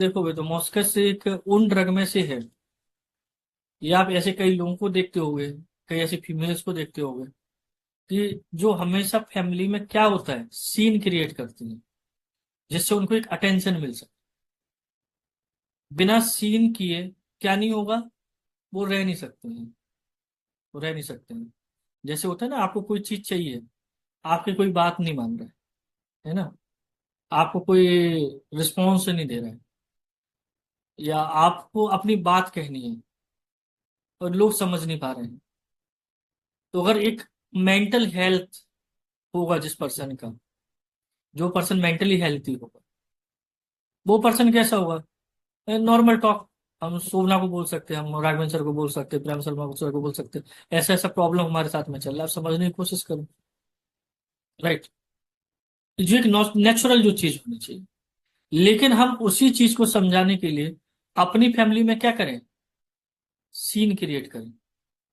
देखो भाई, तो मॉस्कस एक उन ड्रग में से है। ये आप ऐसे कई लोगों को देखते होंगे, कई ऐसी फीमेल्स को देखते होंगे कि जो हमेशा फैमिली में क्या होता है, सीन क्रिएट करती है जिससे उनको एक अटेंशन मिल सके। बिना सीन किए क्या नहीं होगा, वो रह नहीं सकते हैं। वो रह नहीं सकते हैं। जैसे होता है ना, आपको कोई चीज चाहिए, आपकी कोई बात नहीं मान रहा है ना, आपको कोई रिस्पॉन्स नहीं दे रहा है, या आपको अपनी बात कहनी है और लोग समझ नहीं पा रहे हैं। तो अगर एक मेंटल हेल्थ होगा जिस पर्सन का, जो पर्सन मेंटली हेल्थी होगा, वो पर्सन कैसा होगा? Normal talk. हम शोभना को बोल सकते हैं, हम राघवेंद्र सर को बोल सकते हैं, प्रेम शर्मा सर को बोल सकते हैं, ऐसा ऐसा प्रॉब्लम हमारे साथ में चल रहा है, आप समझने की कोशिश करो। राइट। जो एक नेचुरल जो चीज होनी चाहिए, लेकिन हम उसी चीज को समझाने के लिए अपनी फैमिली में क्या करें, सीन क्रिएट करें।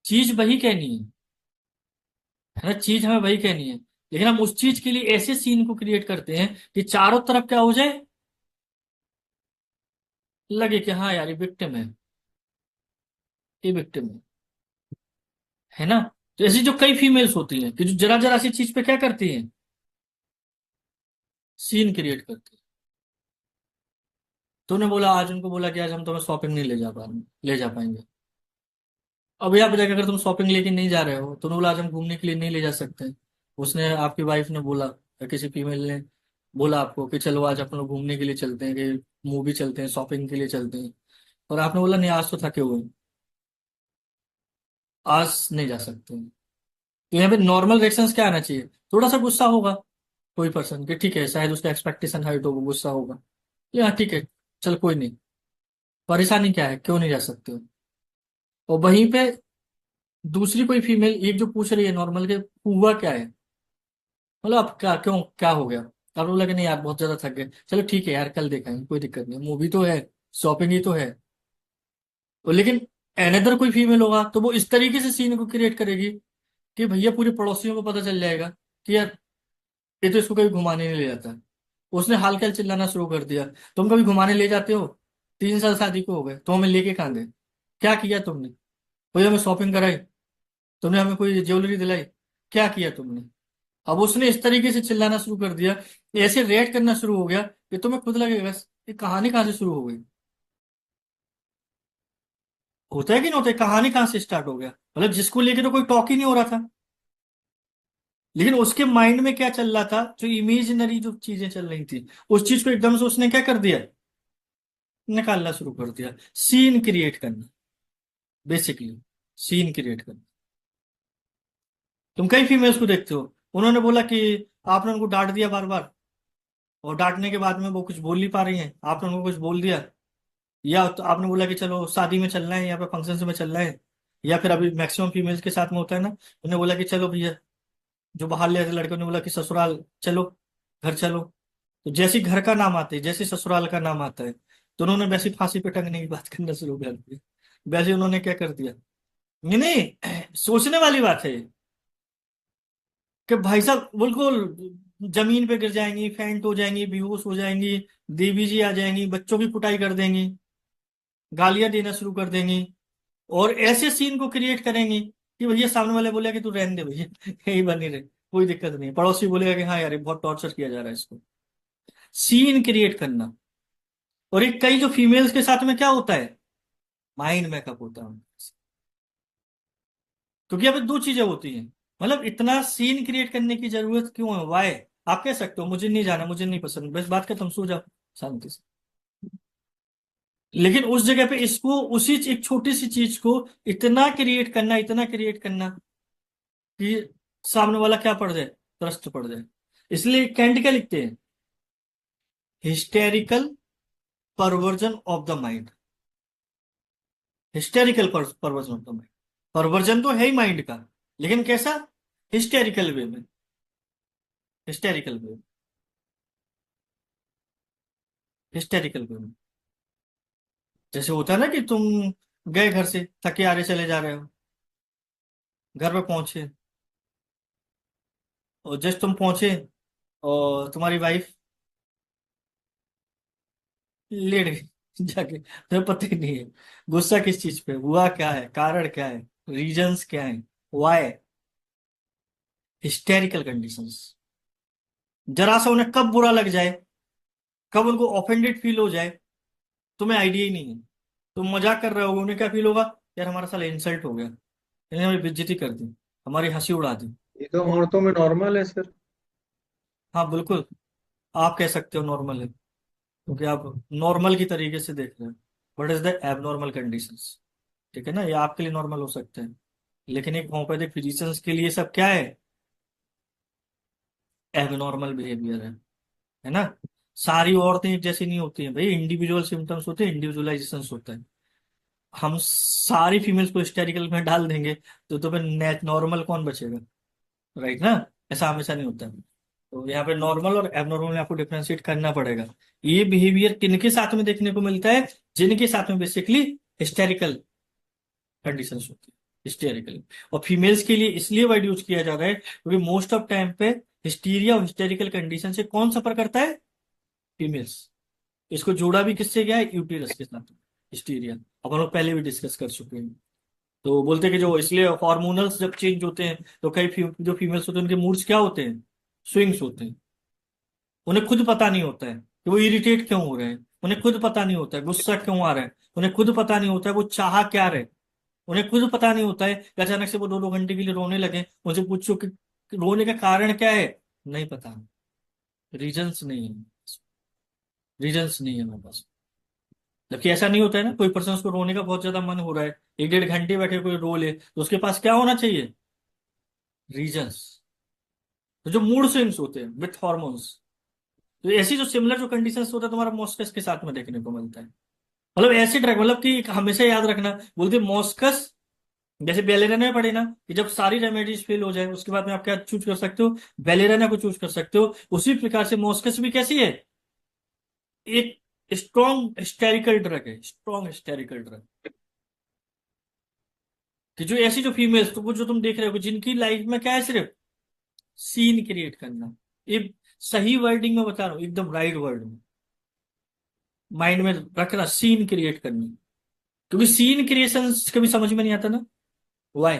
चीज वही कहनी है ना, चीज हमें वही कहनी है, लेकिन हम उस चीज के लिए ऐसे सीन को क्रिएट करते हैं कि चारों तरफ क्या हो जाए, लगे कि हाँ यार ये विक्टिम है, ये विक्टिम है ना। तो ऐसी जो कई फीमेल्स होती हैं कि जो जरा जरा सी चीज पे क्या करती हैं, सीन क्रिएट करती हैं। तूने बोला, आज उनको बोला कि आज हम तुम्हें शॉपिंग नहीं ले जा पाएंगे। अब यहाँ पे जाकर अगर तुम शॉपिंग लेके नहीं जा रहे हो, तूने बोला आज हम घूमने के लिए नहीं ले जा सकते। उसने, आपकी वाइफ ने बोला, या किसी फीमेल ने बोला आपको कि चलो आज अपन लोग घूमने के लिए चलते हैं, कि मूवी चलते हैं, शॉपिंग के लिए चलते हैं, और आपने बोला नहीं आज तो थके हुए हैं, आज नहीं जा सकते हैं। तो यहाँ पे नॉर्मल रिएक्शंस क्या आना चाहिए? थोड़ा सा गुस्सा होगा कोई पर्सन, कि ठीक है शायद उसका एक्सपेक्टेशन हाइट होगा, गुस्सा होगा, या ठीक है, चल कोई नहीं, परेशानी क्या है, क्यों नहीं जा सकते हो। और वहीं पे दूसरी कोई फीमेल एक जो पूछ रही है नॉर्मल के, हुआ क्या है, मतलब अब क्या, क्यों, क्या हो गया? अब बोला कि नहीं यार बहुत ज्यादा थक गए, चलो ठीक है यार कल देखेंगे, कोई दिक्कत नहीं, मूवी तो है, शॉपिंग ही तो है। और लेकिन अनदर कोई फीमेल होगा तो वो इस तरीके से सीन को क्रिएट करेगी कि भैया पूरे पड़ोसियों को पता चल जाएगा कि यार ये तो इसको कभी घुमाने नहीं ले जाता। उसने हाल क्या चिल्लाना शुरू कर दिया, तुम कभी घुमाने ले जाते हो? 3 साल शादी को हो गए तो हमें लेके कहाँ गए? क्या किया तुमने? कोई हमें शॉपिंग कराई? तुमने हमें कोई ज्वेलरी दिलाई? क्या किया तुमने? अब उसने इस तरीके से चिल्लाना शुरू कर दिया, ऐसे रिएक्ट करना शुरू हो गया कि तुम्हें खुद लगेगा ये कहानी कहाँ से शुरू हो गई। होता है कि नहीं होता है, कहानी कहाँ से स्टार्ट हो गया, मतलब जिसको लेके तो कोई टॉक ही नहीं हो रहा था, लेकिन उसके माइंड में क्या चल रहा था, जो इमेजिनरी जो चीजें चल रही थी, उस चीज को एकदम से उसने क्या कर दिया, निकालना शुरू कर दिया। सीन क्रिएट करना, बेसिकली सीन क्रिएट करना। तुम कई फीमेल्स को देखते हो, उन्होंने बोला कि आपने उनको डांट दिया बार बार, और डांटने के बाद में वो कुछ बोल नहीं पा रही हैं, आपने उनको कुछ बोल दिया, या तो आपने बोला कि चलो शादी में चलना है, या फिर फंक्शन में चलना है, या फिर अभी मैक्सिमम फीमेल्स के साथ में होता है ना, उन्हें बोला कि चलो भैया, जो बाहर ले आते लड़कों ने बोला कि ससुराल चलो, घर चलो। तो जैसे ही घर का नाम आता है, जैसे ही ससुराल का नाम आता है, तो उन्होंने वैसे ही फांसी पे टंगने की बात करना शुरू कर दी। वैसे ही उन्होंने क्या कर दिया, नहीं नहीं, सोचने वाली बात है ये, कि भाई साहब बिल्कुल जमीन पे गिर जाएंगी, फेंट हो जाएंगी, बेहोश हो जाएंगी, देवी जी आ जाएंगी, बच्चों की कुटाई कर देंगी, गालियां देना शुरू कर देंगी, और ऐसे सीन को क्रिएट करेंगी कि भैया सामने वाले बोले कि तू रहने दे भैया, यही बनी रहे, कोई दिक्कत नहीं, पड़ोसी बोलेगा कि हाँ यार ये बहुत टॉर्चर किया जा रहा है इसको। सीन क्रिएट करना। और एक कई जो फीमेल्स के साथ में क्या होता है, माइंड मेकअप होता है। क्योंकि यहाँ पे दो चीजें होती हैं, मतलब इतना सीन क्रिएट करने की जरूरत क्यों है, वाई? आप कह सकते हो मुझे नहीं जाना, मुझे नहीं पसंद, बस बात खत्म, सो जाओ शांति से। लेकिन उस जगह पे इसको, उसी एक छोटी सी चीज को इतना क्रिएट करना, इतना क्रिएट करना कि सामने वाला क्या पड़ जाए, त्रस्त पड़ जाए। इसलिए कैंट क्या लिखते हैं, hysterical perversion of the mind. Hysterical perversion of the mind, perversion तो है ही माइंड का, लेकिन कैसा, हिस्टेरिकल वे में, हिस्टेरिकल वे, हिस्टेरिकल वे में। जैसे होता है ना कि तुम गए घर से थके हारे चले जा रहे हो, घर पे पहुंचे, और जस्ट तुम पहुंचे और तुम्हारी वाइफ लेट गई, जाके तुम्हें पता ही नहीं है गुस्सा किस चीज पे हुआ, क्या है, कारण क्या है, रीजंस क्या है, वाई। Hysterical conditions. जरा सा उन्हें कब बुरा लग जाए, कब उनको ऑफेंडेड फील हो जाए, तुम्हें आइडिया ही नहीं है। तुम मजाक कर रहे होगे, उन्हें क्या फील होगा, यार हमारा साला इंसल्ट हो गया, इन्होंने हमारी बेइज्जती कर दी, हमारी हंसी उड़ा दी। ये तो और औरतों में नॉर्मल है सर। हाँ बिल्कुल, आप कह सकते हो नॉर्मल है, क्योंकि आप नॉर्मल की तरीके से देख रहे हो। What is the abnormal conditions? ठीक है ना, ये आपके लिए नॉर्मल हो सकते हैं, लेकिन एक होम्योपैथिक फिजिशियंस के लिए सब क्या है, एबनॉर्मल बिहेवियर है ना। सारी औरतें एक जैसी नहीं होती हैं भाई, इंडिविजुअल सिम्टम्स होते हैं, इंडिविजुअलाइजेशन होता है। हम सारी फीमेल्स को हिस्टेरिकल में डाल देंगे तो फिर नॉर्मल कौन बचेगा, राइट ना। ऐसा हमेशा नहीं होता है। तो यहाँ पे नॉर्मल और एबनॉर्मल में आपको डिफरेंशिएट करना पड़ेगा। ये बिहेवियर किनके साथ में देखने को मिलता है, जिनके साथ में बेसिकली हिस्टेरिकल कंडीशंस होती है, हिस्टेरिकल। और फीमेल्स के लिए इसलिए वर्ड यूज किया जा रहा है क्योंकि मोस्ट ऑफ टाइम पे हिस्टीरिया और हिस्टेरिकल कंडीशन से कौन सफर करता है, फीमेल्स। इसको जोड़ा भी किससे गया है, यूटेरस के साथ, हिस्टीरिया। अपन लोग पहले भी डिस्कस कर चुके हैं। तो बोलते हैं कि जो इसलिए हार्मोनल्स जब चेंज होते हैं तो जो फीमेल्स होते हैं उनके मूड्स क्या होते हैं, स्विंग्स होते हैं। उन्हें खुद पता नहीं होता है कि वो इरिटेट क्यों हो रहे हैं, उन्हें खुद पता नहीं होता है गुस्सा क्यों आ रहा है, उन्हें खुद पता नहीं होता है वो चाह क्या रहे, उन्हें खुद पता नहीं होता है कि अचानक से वो 2-2 घंटे के लिए रोने लगे। उनसे पूछो कि रोने का कारण क्या है, नहीं पता, रीजंस नहीं है, रीजंस नहीं है मेरे पास। जबकि ऐसा नहीं होता है ना, कोई पर्सन उसको रोने का बहुत ज्यादा मन हो रहा है, 1-1.5 घंटे बैठे कोई रो ले तो उसके पास क्या होना चाहिए, रीजंस। तो जो मूड स्विंग्स होते हैं विथ हॉर्मोन्स, तो ऐसी जो सिमिलर जो कंडीशंस होता है तुम्हारा मॉस्कस के साथ में देखने को मिलता है। मतलब ऐसे ड्रग, मतलब कि हमेशा याद रखना, बोलते मॉस्कस, जैसे बेलेरिना में पढ़े ना कि जब सारी रेमेडीज फेल हो जाए उसके बाद में आप क्या चूज कर सकते हो, बेलेरिना को चूज कर सकते हो। उसी प्रकार से मॉस्कस भी कैसी है, एक स्ट्रॉन्ग हिस्टेरिकल ड्रग है, स्ट्रॉन्ग हिस्टेरिकल ड्रग। कि जो ऐसी जो फीमेल्स, तो वो जो तुम देख रहे हो जिनकी लाइफ में क्या है, सिर्फ सीन क्रिएट करना। ये सही वर्डिंग में बता रहा हूँ, एकदम राइट वर्ड में, माइंड में रखना, सीन क्रिएट करनी। क्योंकि सीन क्रिएशन कभी समझ में नहीं आता ना, वाई।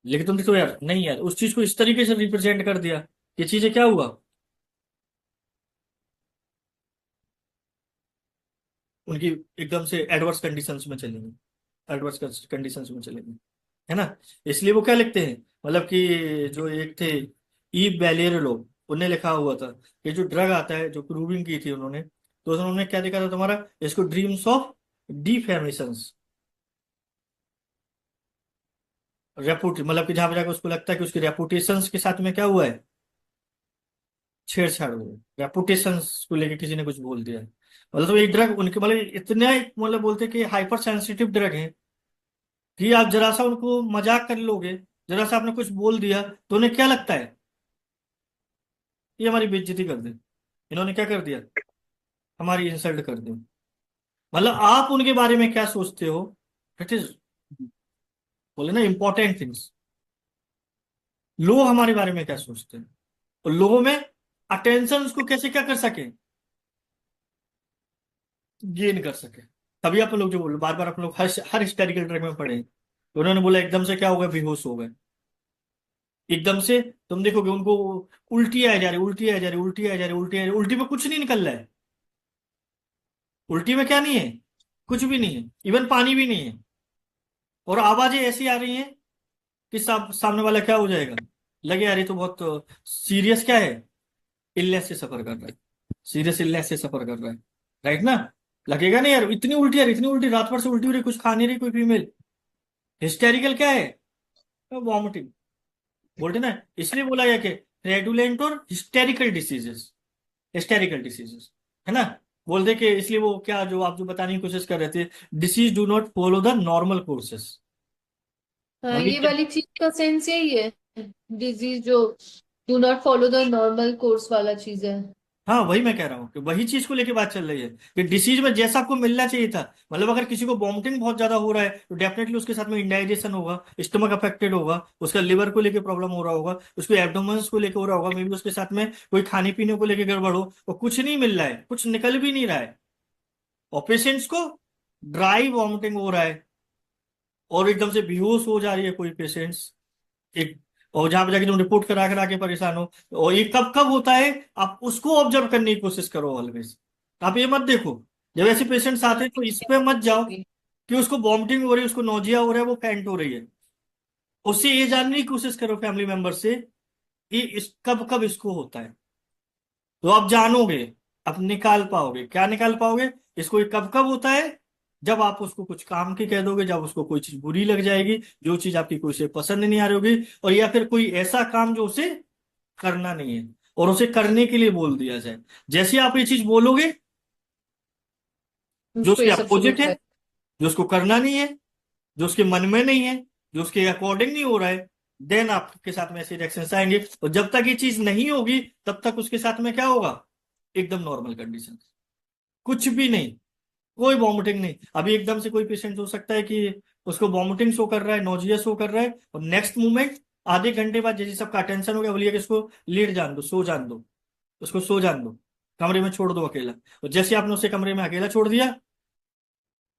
लेकिन तुम देखो यार, नहीं यार उस चीज को इस तरीके से रिप्रेजेंट कर दिया, ये चीजें क्या हुआ, उनकी एकदम से एडवर्स कंडीशंस में चलेंगे, एडवर्स कंडीशंस में चलेंगे, है ना। इसलिए वो क्या लिखते हैं, मतलब कि जो एक थे ई बैलेरो, उन्हें लिखा हुआ था कि जो ड्रग आता है, जो प्रूविंग की थी उन्होंने, तो उन्होंने क्या देखा था तुम्हारा, इसको ड्रीम्स ऑफ डिफेमेशंस, रेपुट, मतलब कि जहां पे जाकर उसको लगता है कि उसकी रेपुटेशन के साथ में क्या हुआ है, छेड़छाड़ हुई, रेपुटेशन को लेके किसी ने कुछ बोल दिया है। मतलब तो ये ड्रग उनके मतलब इतने, मतलब बोलते हैं कि हाइपर सेंसिटिव ड्रग है कि आप जरा सा उनको मजाक कर लोगे, जरा सा आपने कुछ बोल दिया तो उन्हें क्या लगता है, ये हमारी बेइज्जती कर दे, इन्होंने क्या कर दिया, हमारी इंसल्ट कर दी। मतलब आप उनके बारे में क्या सोचते हो, इट इज, बोले ना, इंपॉर्टेंट थिंग्स। लोग हमारे बारे में क्या सोचते हैं, और लोगों में अटेंशन उसको कैसे क्या कर सके, गेन कर सके। तभी आप लोग जो बोलो बार बार, आप लोग हर हर हिस्टेरिकल ड्रग में पढ़े तो उन्होंने बोला एकदम से क्या हो गया, बेहोश हो गए एकदम से। तुम देखोगे उनको उल्टी आ जा रही, उल्टी आ जा रही, उल्टी आ जा रही, उल्टी आ जा रही, उल्टी में कुछ नहीं निकल रहा है, उल्टी में क्या नहीं है, कुछ भी नहीं है, इवन पानी भी नहीं है। और आवाजें ऐसी आ रही हैं कि सामने वाला क्या हो जाएगा, लगे यार ये तो बहुत सीरियस क्या है, इलनेस से सफर कर रहा है, सीरियस इलनेस से सफर कर रहा है, राइट ना। लगेगा नहीं यार, इतनी उल्टी यार, इतनी उल्टी, रात भर से उल्टी हो रही, कुछ खा नहीं रही कोई फीमेल, हिस्टेरिकल क्या है, वॉमिटिंग। बोलते ना, इसलिए बोला गया कि रेडुलेंट और हिस्टेरिकल डिसीजेस, हिस्टेरिकल डिसीजेस, है ना। बोलते कि इसलिए वो क्या, जो आप जो बताने की कोशिश कर रहे थे, disease do not follow the normal courses. हाँ, मतलब ये क्या, वाली चीज का सेंस यही है। डिजीज जो do not follow the normal course वाला चीज है। हाँ वही मैं कह रहा हूँ कि वही चीज को लेके बात चल रही है कि डिसीज में जैसा आपको मिलना चाहिए था, मतलब अगर किसी को वॉमिटिंग बहुत ज्यादा हो रहा है तो डेफिनेटली उसके साथ में इंडाइजेशन होगा, स्टमक अफेक्टेड होगा, उसका लिवर को लेके प्रॉब्लम हो रहा होगा, उसको एब्डोमेंस को लेके हो रहा होगा, मे बी उसके साथ में कोई खाने पीने को लेके गड़बड़ हो, और कुछ नहीं मिल रहा है, कुछ निकल भी नहीं रहा है, और पेशेंट्स को ड्राई वॉमिटिंग हो रहा है, और एकदम से बेहोश हो जा रही है कोई पेशेंट्स एक, और जहां पे जाके तुम रिपोर्ट करा करा के परेशान हो। और ये कब कब होता है, आप उसको ऑब्जर्व करने की कोशिश करो ऑलवेज। आप ये मत देखो जब ऐसे पेशेंट्स आते हैं तो इस पे मत जाओ कि उसको वॉमिटिंग हो रही है, उसको नोजिया हो रहा है, वो फेंट हो रही है। उससे ये जानने की कोशिश करो फैमिली मेंबर से कि इस कब कब इसको होता है, तो आप जानोगे, आप निकाल पाओगे। क्या निकाल पाओगे? इसको ये कब कब होता है, जब आप उसको कुछ काम की कह दोगे, जब उसको कोई चीज बुरी लग जाएगी, जो चीज आपकी कोई से पसंद नहीं आ रही होगी, और या फिर कोई ऐसा काम जो उसे करना नहीं है और उसे करने के लिए बोल दिया जाए। जैसे आप ये चीज बोलोगे, जो उसको उसके ये सब शुरू अपोजिट है, होता है। जो उसको करना नहीं है, जो उसके मन में नहीं है, जो उसके अकॉर्डिंग नहीं हो रहा है, देन आपके साथ में ऐसे रिएक्शंस आएंगे। और जब तक ये चीज नहीं होगी तब तक उसके साथ में क्या होगा, एकदम नॉर्मल कंडीशन, कुछ भी नहीं, कोई वॉमिटिंग नहीं। अभी एकदम से कोई पेशेंट हो सकता है कि उसको वॉमिटिंग शो कर रहा है, नोजिया शो कर रहा है, और नेक्स्ट मोमेंट आधे घंटे बाद जैसे सबका अटेंशन हो गया, बोलिए कि इसको लेट जान दो, सो जान दो, उसको सो जान दो, कमरे में छोड़ दो अकेला। और जैसे आपने उसे कमरे में अकेला छोड़ दिया,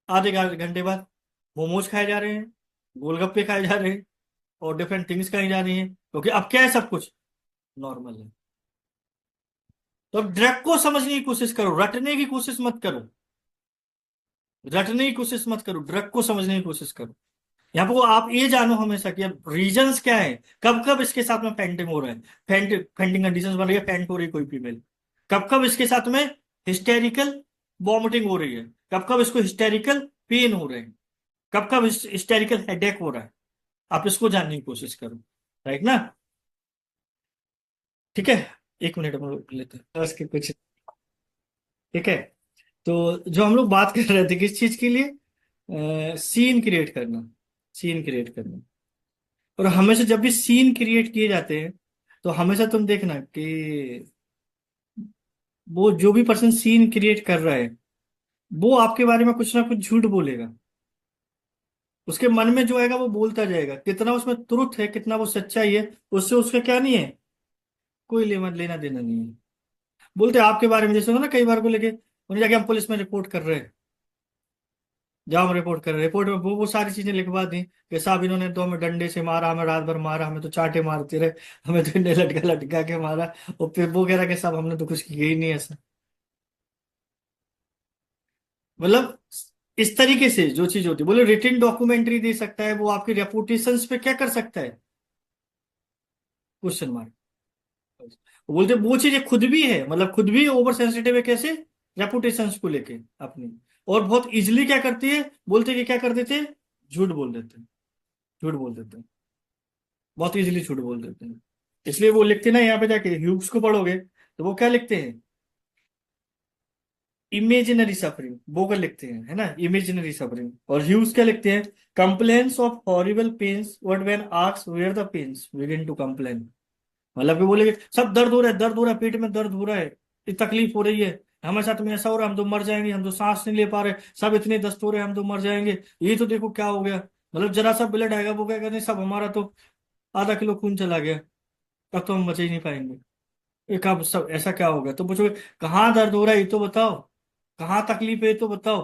आधे घंटे बाद मोमोज खाए जा रहे हैं, गोलगप्पे खाए जा रहे हैं, और डिफरेंट थिंग्स खाई जा रही हैं, क्योंकि अब क्या है, सब कुछ नॉर्मल है। तो अब ड्रग को समझने की कोशिश करो, रटने की कोशिश मत करो, रटने की कोशिश मत करो, ड्रग को समझने की कोशिश करो। यहाँ पे आप ये जानो हमेशा कि अब रीजंस क्या है, कब कब इसके साथ में फेंटिंग हो रहा है, फेंटिंग कंडीशंस बन रही है, फेंट हो रही है कोई फीमेल, कब कब इसके साथ में हिस्टेरिकल वॉमिटिंग हो रही है, कब कब इसको हिस्टेरिकल पेन हो रहे हैं, कब कब हिस्टेरिकल हेडेक हो रहा है। आप इसको जानने की कोशिश करो, राइट ना? ठीक है, एक मिनट हम लोग लेते हैं उसके कुछ। ठीक है, तो जो हम लोग बात कर रहे थे किस चीज के लिए, सीन क्रिएट करना, सीन क्रिएट करना। और हमेशा जब भी सीन क्रिएट किए जाते हैं तो हमेशा तुम देखना कि वो जो भी पर्सन सीन क्रिएट कर रहा है, वो आपके बारे में कुछ ना कुछ झूठ बोलेगा। उसके मन में जो आएगा वो बोलता जाएगा, कितना उसमें ट्रुथ है, कितना वो सच्चाई है, उससे उसका क्या नहीं है, कोई लेना देना नहीं है। बोलते हैं आपके बारे में, जैसे हो ना, कई बार को लेके उन्हें जाके हम पुलिस में रिपोर्ट कर रहे हैं, जाओ हम रिपोर्ट कर रहे हैं, रिपोर्ट में वो सारी चीजें लिखवा दी कि साहब इन्होंने तो हमें डंडे से मारा, हमें रात भर मारा, हमें तो चांटे मारते रहे, हमें तो इन्हें लटका लटका के मारा। और फिर वो कह रहा कि साहब हमने तो कुछ किया ही नहीं ऐसा। मतलब इस तरीके से जो चीज होती है, बोले रिटिन डॉक्यूमेंट्री दे सकता है, वो आपकी रेपुटेशंस पे क्या कर सकता है, क्वेश्चन मार्क। बोलते वो चीजें खुद भी है, मतलब खुद भी ओवर सेंसिटिव है, कैसे, रेपुटेशंस को लेके अपनी। और बहुत इजिली क्या करती है, बोलते कि क्या कर देते हैं, झूठ बोल देते हैं, झूठ बोल देते हैं, बहुत इजीली झूठ बोल देते हैं। इसलिए वो लिखते हैं ना, यहाँ पे जाके ह्यूग्स को पढ़ोगे तो वो क्या लिखते हैं, इमेजिनरी सफरिंग, वो क्या लिखते हैं, है ना, इमेजिनरी सफरिंग। और ह्यूग्स क्या लिखते हैं, complains of horrible pains what when asked where the pains begin to complain. मतलब कि बोलेगे सब दर्द हो रहा है, दर्द हो रहा है, पेट में दर्द हो रहा है, इतनी तकलीफ हो रही है, हमारे साथ में ऐसा हो रहा है, हम तो मर जाएंगे, हम तो सांस नहीं ले पा रहे, सब इतने दस्त हो रहे हैं, हम तो मर जाएंगे, ये तो देखो क्या हो गया। मतलब जरा सा ब्लड आएगा, वो क्या कहते हैं, सब हमारा तो आधा किलो खून चला गया, तब तो हम बचे ही नहीं पाएंगे। एक आप सब ऐसा क्या हो गया, तो पूछोगे कहाँ दर्द हो रहा है ये तो बताओ, कहाँ तकलीफ है ये तो बताओ।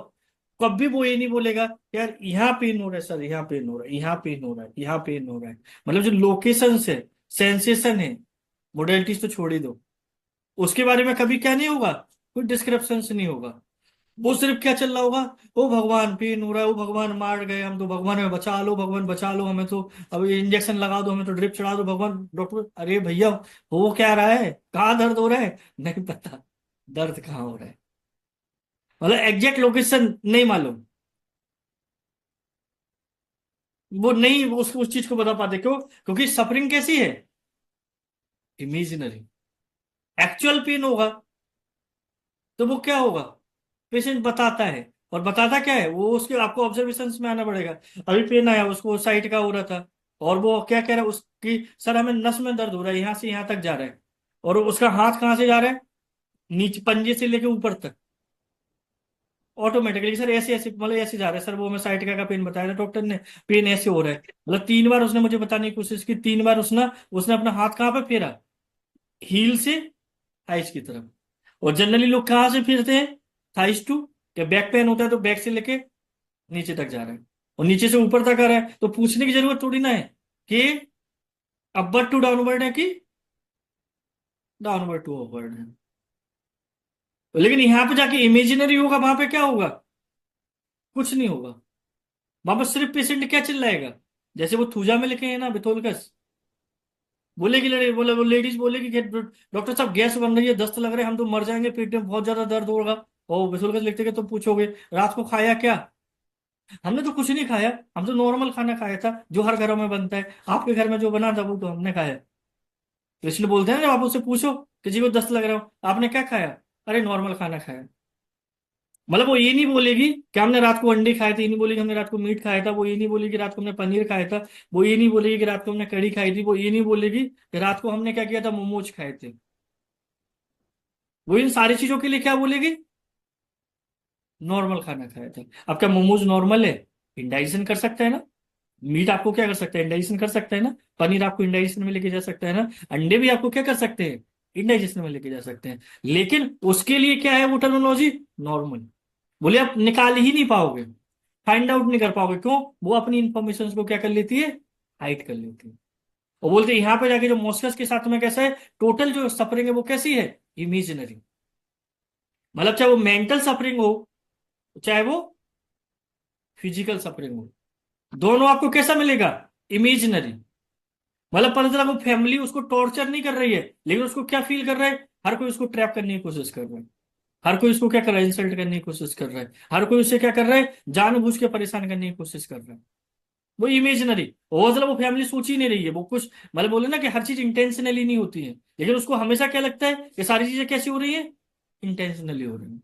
कभी वो ये नहीं बोलेगा यार यहाँ पेन हो रहा है सर, यहाँ पेन हो रहा है, यहाँ पेन हो रहा है, यहाँ पेन हो रहा है। मतलब जो लोकेशन है, सेंसेशन है, मोडेलिटीज तो छोड़ ही दो, उसके बारे में कभी क्या नहीं होगा, कोई डिस्क्रिप्शन नहीं होगा। वो सिर्फ क्या चल रहा होगा, ओ भगवान पेन हो रहा है, ओ भगवान मार गए हम तो, भगवान हमें बचा लो, भगवान बचा लो हमें तो, अब ये इंजेक्शन लगा दो, हमें तो ड्रिप चढ़ा दो भगवान, डॉक्टर अरे भैया हो क्या रहा है, कहाँ दर्द हो रहा है, नहीं पता, दर्द कहाँ हो रहा है, मतलब एग्जैक्ट लोकेशन नहीं मालूम। वो नहीं, वो उस चीज को बता पाते, क्यों, क्योंकि सफरिंग कैसी है, इमेजिनरी। एक्चुअल पेन होगा तो वो क्या होगा, पेशेंट बताता है, और बताता क्या है, वो उसके आपको ऑब्जर्वेशन में आना पड़ेगा। अभी पेन आया उसको साइड का हो रहा था, और वो क्या कह रहा है उसकी, सर हमें नस में दर्द हो रहा है, यहाँ से यहाँ तक जा रहा है, और उसका हाथ कहाँ से जा रहा है, नीचे पंजे से लेके ऊपर तक, ऑटोमेटिकली सर ऐसे ऐसे, मतलब ऐसे जा रहा है सर, वो हमें साइटिका का पेन बताया था डॉक्टर ने, पेन ऐसे हो रहा है। मतलब 3 बार उसने मुझे बताने की कोशिश की, 3 बार उसने उसने अपना हाथ कहाँ पे फेरा, हील से थाइस की तरफ। और जनरली लोग कहाँ से फिरते हैं, थाइस टू क्या बैक पेन होता है तो बैक से लेके नीचे तक जा रहा है, और नीचे से ऊपर तक आ रहा है, तो पूछने की जरूरत थोड़ी ना है कि अपवर्ड टू डाउनवर्ड है कि डाउनवर्ड टू अपवर्ड है। लेकिन यहां पे जाके इमेजिनरी होगा, वहां पे क्या होगा? कुछ नहीं होगा। वहां पर सिर्फ पेशेंट क्या चिल्लाएगा, जैसे वो थूजा में लिखे हैं ना बिथोलकस, बोलेगी लड़े बोले वो लेडीज बोलेगी कि डॉक्टर साहब गैस बन रही है, दस्त लग रहे हैं, हम तो मर जाएंगे, पेट में बहुत ज्यादा दर्द होगा। और बिथोलकस लिखते कि तुम पूछोगे रात को खाया क्या? हमने तो कुछ नहीं खाया, हम तो नॉर्मल खाना खाया था जो हर घरों में बनता है, आपके घर में जो बना था वो तो हमने खाया। तो इसलिए बोलते हैं ना, जब आप उससे पूछो कि जी को दस्त लग रहा हो, आपने क्या खाया? अरे नॉर्मल खाना खाया। मतलब वो ये नहीं बोलेगी कि हमने रात को अंडे खाए थे, ये नहीं बोलेगी हमने रात को मीट खाया था, वो ये नहीं बोलेगी कि रात को हमने पनीर खाया था, वो ये नहीं बोलेगी कि रात को हमने कढ़ी खाई थी, वो ये नहीं बोलेगी कि रात को हमने क्या किया था, मोमोज खाए थे। वो इन सारी चीजों के लिए क्या बोलेगी? नॉर्मल खाना खाया था। अब क्या मोमोज नॉर्मल है? इंडाइजेशन कर सकता है ना। मीट आपको क्या कर सकता है? इंडाइजेशन कर सकता है ना। पनीर आपको इंडाइजेशन में लेके जा सकता है ना। अंडे भी आपको क्या कर सकते हैं? इंडाइजेशन में लेके जा सकते हैं। लेकिन उसके लिए क्या है वो टर्मिनोलॉजी? नॉर्मल। बोले आप निकाल ही नहीं पाओगे, फाइंड आउट नहीं कर पाओगे। क्यों? वो अपनी इंफॉर्मेशन को क्या कर लेती है? हाइड कर लेती है। और बोलते हैं यहां पे जाके जो मॉस्कस के साथ में कैसा है, टोटल जो सफरिंग है वो कैसी है? इमेजिनरी। मतलब चाहे वो मेंटल सफरिंग हो, चाहे वो फिजिकल सफरिंग हो, दोनों आपको कैसा मिलेगा? इमेजिनरी। मतलब पता चला वो फैमिली उसको टॉर्चर नहीं कर रही है, लेकिन उसको क्या फील कर रहा है? हर कोई उसको ट्रैप करने की कोशिश कर रहा है, हर कोई उसको क्या कर रहा है? इंसल्ट करने की कोशिश कर रहा है, हर कोई उसे क्या कर रहा है? जानबूझ के परेशान करने की कोशिश कर रहा है। वो इमेजिनरी। वो मतलब वो फैमिली सोच ही नहीं रही है, वो कुछ मतलब बोले ना कि हर चीज इंटेंशनली नहीं होती है, लेकिन उसको हमेशा क्या लगता है कि सारी चीजें कैसी हो रही है? इंटेंशनली हो रही है।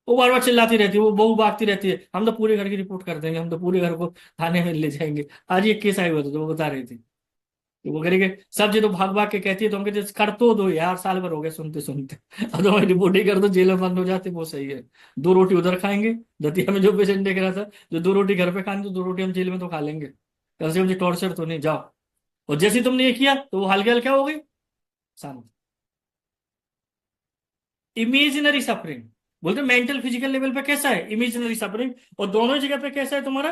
वो बार बार चिल्लाती रहती है, वो बहू भागती रहती है, हम तो पूरे घर की रिपोर्ट कर देंगे, हम तो पूरे घर को थाने में ले जाएंगे। आज एक केस आया हुआ था तो वो बता रही थी कि वो करेंगे, सब जी तो भाग भाग के कहती है, तो हम कहते कर तो दो यार, साल भर हो गया सुनते सुनते। अब तो हमारी रिपोर्ट ही कर दो, जेल में बंद हो जाते, वो सही है। दो रोटी उधर खाएंगे। दतिया में जो पेशेंट देख रहा था, जो दो रोटी घर पे खानी तो दो रोटी हम जेल में तो खा लेंगे, कम से कम जी टॉर्चर तो नहीं, जाओ। और जैसे ही तुमने ये किया तो वो हल्के हल्के हो गई, शांत। Imaginary suffering. बोलते मेंटल फिजिकल लेवल पे कैसा है? Imaginary suffering. और दोनों जगह पे कैसा है तुम्हारा?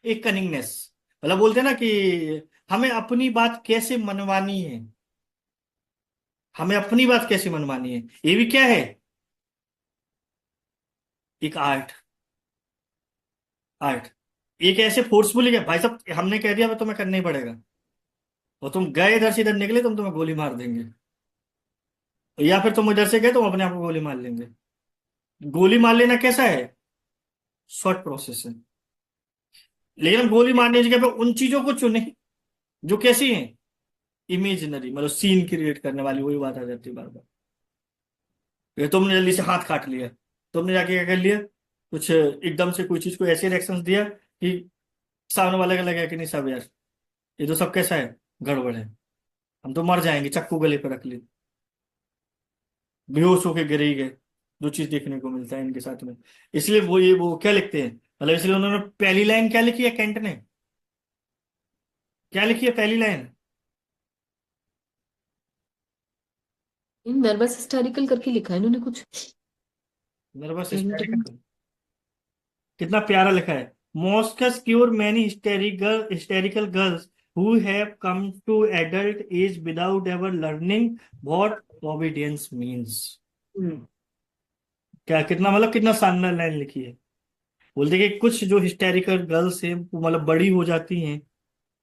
एक कनिंगनेस। मतलब बोलते हैं ना कि हमें अपनी बात कैसे मनवानी है, हमें अपनी बात कैसे मनवानी है, ये भी क्या है? एक आर्ट। आर्ट। एक ऐसे फोर्सफुली क्या भाई साहब हमने कह दिया, अब तुम्हें करना ही पड़ेगा, और तुम गए इधर से इधर निकले, तुम तुम्हें गोली मार देंगे। या फिर तुम इधर से गए तुम अपने आप को गोली मार लेंगे। गोली मार लेना कैसा है? शॉर्ट प्रोसेस है। लेकिन हम गोली मारने की जगह पे उन चीजों को चुने जो कैसी हैं? इमेजिनरी, मतलब सीन क्रिएट करने वाली, वही बात आ जाती है बार बार। ये तुमने जल्दी से हाथ काट लिया, तुमने जाके क्या कर लिया, कुछ एकदम से कोई चीज को ऐसे रिएक्शन दिया कि सामने वाले का लगा कि नहीं सब यार, ये तो सब कैसा है? गड़बड़ है, हम तो मर जाएंगे, चक्कू गले पे रख ली, बेहोश होके गिर ही गए। दो चीज देखने को मिलता है इनके साथ में। इसलिए वो ये वो क्या लिखते हैं, मतलब इसलिए उन्होंने पहली लाइन क्या लिखी है कैंट ने? क्या लिखी है पहली लाइन? नर्वस हिस्टैरिकल करके लिखा है इन्होंने कुछ। नर्वस कैंट में। हिस्टेरिकल। कितना प्यारा लिखा है। मॉस्कस cure many hysterical girls who have come to adult age without ever learning what obedience means. क्या कितना मतलब कितना शानदार लाइन लिखी है। बोलते कि कुछ जो हिस्टेरिकल गर्ल्स हैं वो मतलब बड़ी हो जाती हैं,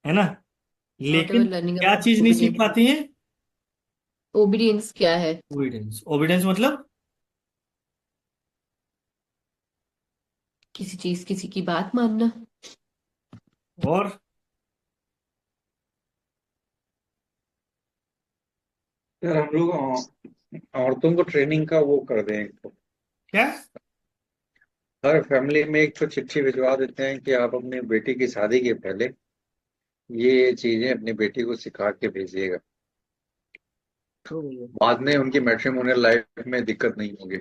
है ना, नॉट एवर लेकिन लर्निंग क्या चीज नहीं सीख ओबीडियंस। पाती हैं? ओबीडियंस क्या है? ओबीडियंस। ओबीडियंस मतलब किसी चीज किसी की बात मानना। और यार हम लोग औरतों को ट्रेनिंग का वो कर दें तो क्या? हर फैमिली में एक तो चिट्ठी भिजवा देते हैं कि आप अपनी बेटी की शादी के पहले ये चीजें अपनी बेटी को सिखा के भेजिएगा, तो बाद में उनकी मैट्रिमोनियल लाइफ में दिक्कत नहीं होगी।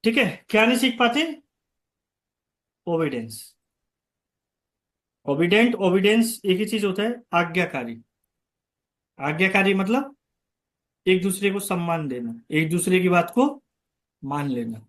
ठीक है, क्या नहीं सीख पाते? ओबीडियंस। ओबिडेंट, ओबिडेंस एक ही चीज होता है, आज्ञाकारी। आज्ञाकारी मतलब एक दूसरे को सम्मान देना, एक दूसरे की बात को मान लेना।